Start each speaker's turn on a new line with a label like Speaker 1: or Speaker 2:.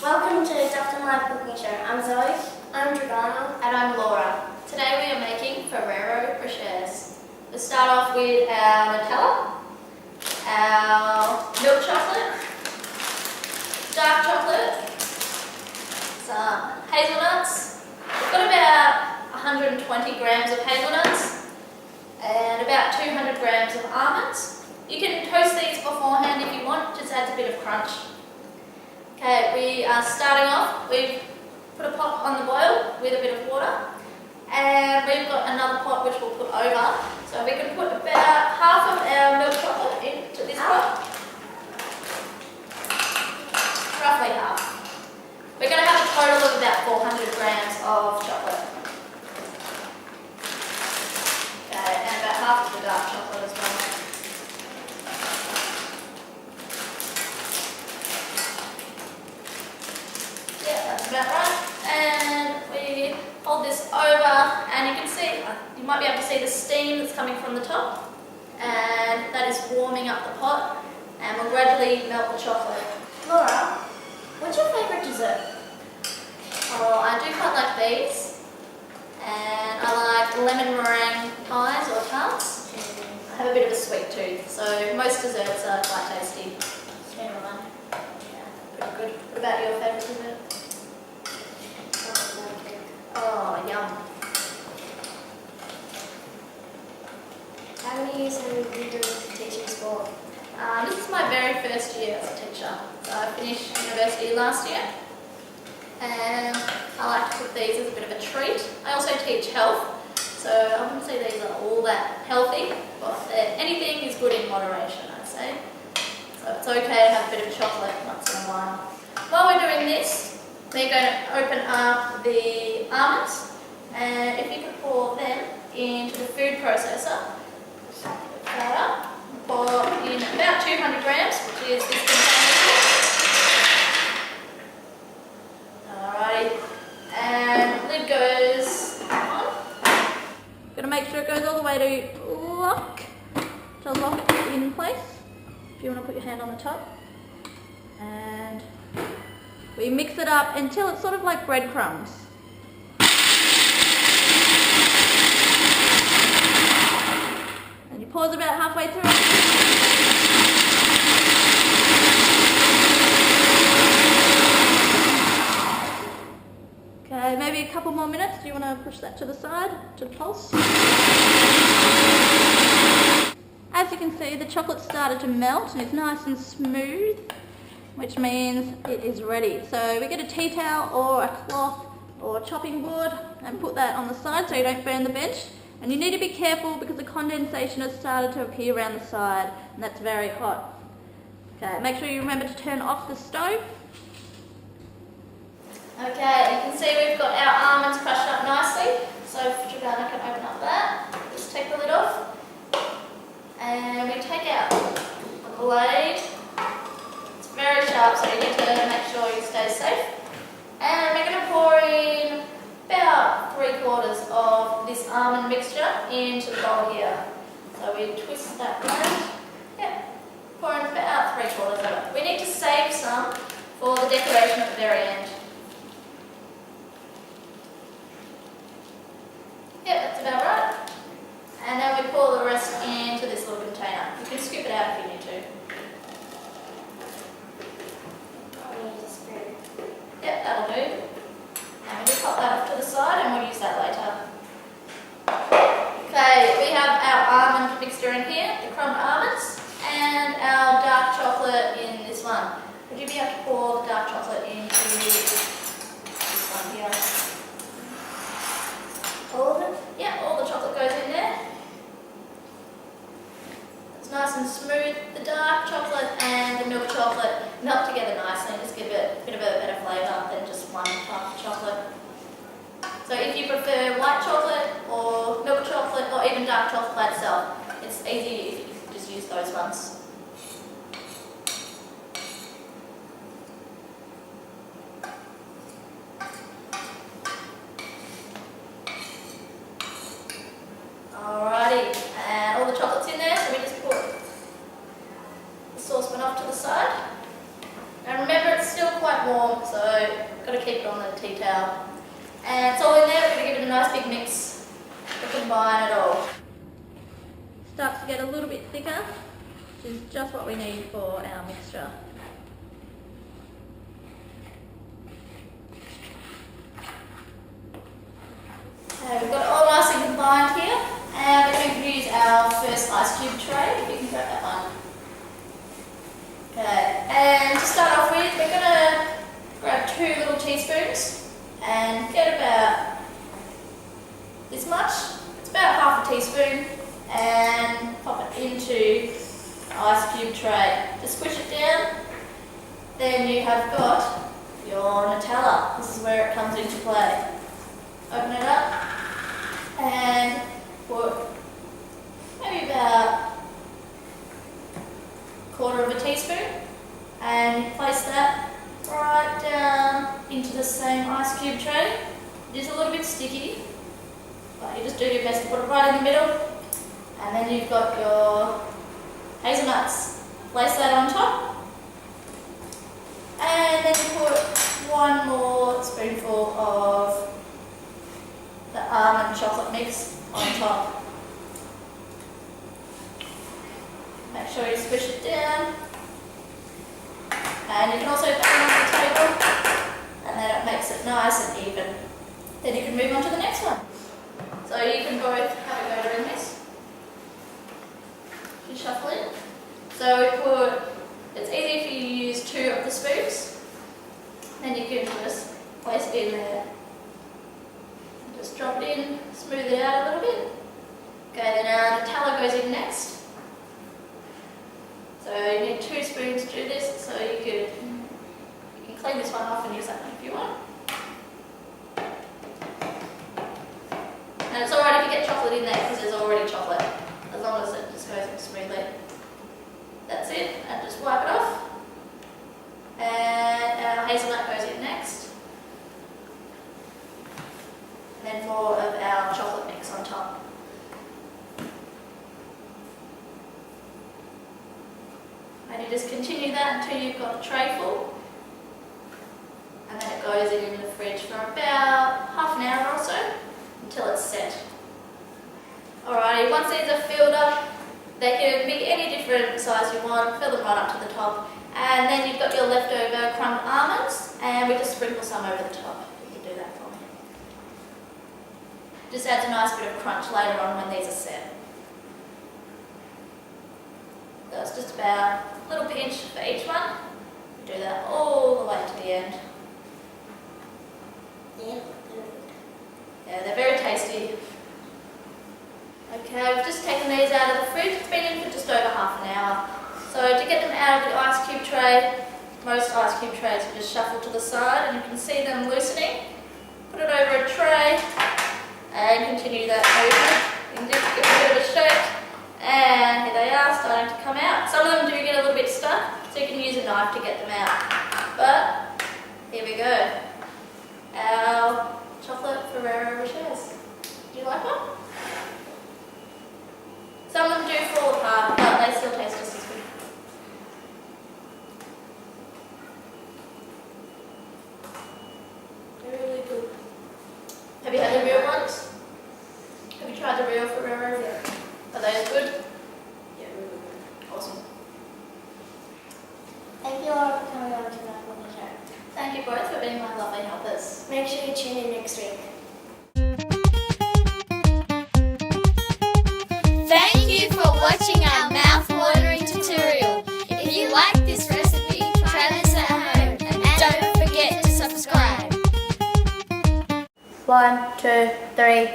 Speaker 1: Welcome to Doveton Live Cooking Show. I'm Zoe.
Speaker 2: I'm Dragana.
Speaker 3: And I'm Laura. Today we are making Ferrerro Rochers. We'll start off with our Nutella, our milk chocolate, dark chocolate, some hazelnuts. We've got about 120 grams of hazelnuts and about 200 grams of almonds. You can toast these beforehand if you want, just adds a bit of crunch. Okay, we are starting off. We've put a pot on the boil with a bit of water, and we've got another pot which we'll put over. So we can put about half of our milk chocolate into this pot, roughly half. We're going to have a total of about 400 grams of chocolate. Okay, and about half of the dark chocolate as well. That's about right. And we hold this over, and you can see, you might be able to see the steam that's coming from the top, and that is warming up the pot, and we'll gradually melt the chocolate.
Speaker 1: Laura, what's your favourite dessert?
Speaker 3: Oh, I do quite like these, and I like lemon meringue pies or tarts. I have a bit of a sweet tooth, so most desserts are quite tasty.
Speaker 1: Same one.
Speaker 3: Yeah, pretty good. What about your favourite dessert? Oh, yum.
Speaker 1: How many years have you been doing teaching sport?
Speaker 3: This is my very first year as a teacher. So I finished university last year, and I like to cook these as a bit of a treat. I also teach health, so I wouldn't say these are all that healthy, but anything is good in moderation, I'd say. So it's okay to have a bit of chocolate once in a while. While we're doing this, we're going to open up the almonds, and if you could pour them into the food processor, pour in about 200 grams, which is this container. Alrighty, and lid goes on. Got to make sure it goes all the way to lock in place. If you want to put your hand on the top, and we mix it up until it's sort of like breadcrumbs. And you pause about halfway through. Okay, maybe a couple more minutes. Do you want to push that to the side, to the pulse? As you can see, the chocolate started to melt and it's nice and smooth, which means it is ready. So we get a tea towel or a cloth or a chopping board and put that on the side so you don't burn the bench. And you need to be careful because the condensation has started to appear around the side, and that's very hot. Okay, make sure you remember to turn off the stove. Okay, you can see we've got our almonds crushed up nicely. So Dragana can open up that. Just take the lid off. And we take out the blade. Very sharp, so you need to make sure you stay safe. And we're going to pour in about 3/4 of this almond mixture into the bowl here. So we twist that blade. Yeah, pour in about 3/4 of it. We need to save some for the decoration at the very end. Yeah, that's about right. And then we pour the rest into this little container. You can scoop it out if you need to. Yeah, that'll do. And we'll pop that off to the side and we'll use that later. Okay, we have our almond mixture in here, the crumbed almonds, and our dark chocolate in this one. Would you be able to pour the dark chocolate into this one here? All of it? Yeah, all the chocolate goes in there. It's nice and smooth. The dark chocolate and the milk chocolate melt together nicely and just give it a bit of a better flavour than just one type of chocolate. So if you prefer white chocolate or milk chocolate or even dark chocolate by itself, it's easy if you just use those ones. Alrighty, and all the chocolate's in there, so we just put the saucepan off to the side. And remember, it's still quite quite warm, so got to keep it on the tea towel. And it's all in there. We're going to give it a nice big mix to combine it all. Starts to get a little bit thicker, which is just what we need for our mixture. We've got it all nicely combined here, and we're going to use our first ice cube tray. If you can grab that one. Okay, and to start off with, we're going to grab 2 little teaspoons and get about this much. It's about half a teaspoon, and pop it into the ice cube tray. Just squish it down. Then you have got your Nutella. This is where it comes into play. Open it up and put maybe about 1/4 of a teaspoon, and you place that right down into the same ice cube tray. It is a little bit sticky, but you just do your best to put it right in the middle. And then you've got your hazelnuts. Place that on top, and then you put 1 more spoonful of the almond chocolate mix on top. Make sure you squish it down, and you can also put it on the table, and then it makes it nice and even. Then you can move on to the next one. So you can both have a go doing this. You shuffle it. So we put, it's easy if you use 2 of the spoons, then you can just place it in there. Just drop it in, smooth it out a little bit. Okay, then our Nutella goes in next. So you need 2 spoons to do this, so you can clean this one off and use that one if you want. And it's alright if you get chocolate in there because there's already chocolate, as long as it just goes in smoothly. That's it, and just wipe it off. And our hazelnut goes in next. And then more of our chocolate mix on top. And you just continue that until you've got the tray full. And then it goes in the fridge for about half an hour or so, until it's set. Alrighty, once these are filled up, they can be any different size you want, fill them right up to the top. And then you've got your leftover crumb almonds, and we just sprinkle some over the top. You can do that for me. Just adds a nice bit of crunch later on when these are set. So it's just about a little pinch for each one. Do that all the way to the end. Yeah, they're very tasty. Okay, we've just taken these out of the fridge. It's been in for just over half an hour. So to get them out of the ice cube tray, most ice cube trays you just shuffle to the side and you can see them loosening. Put it over a tray and continue that movement. You can just give it a bit of a shake, and here they are starting to come out. Some of them do get a little bit stuck, so you can use a knife to get them out. But here we go. Our chocolate Ferrerro Rochers. Do you like one? Some of them do fall apart, but they still taste just as good. They're really good. Have you had the real ones? Have you tried the real Ferrero? Yeah. Are they as good? Yeah, really good. Awesome.
Speaker 1: Thank you all for coming on to my cooking show.
Speaker 3: Thank you both for being my lovely helpers.
Speaker 1: Make sure you tune in next week.
Speaker 2: Thank you for watching our mouth-watering tutorial. If you like this recipe, try this at home and don't forget to subscribe.
Speaker 1: 1, 2, 3.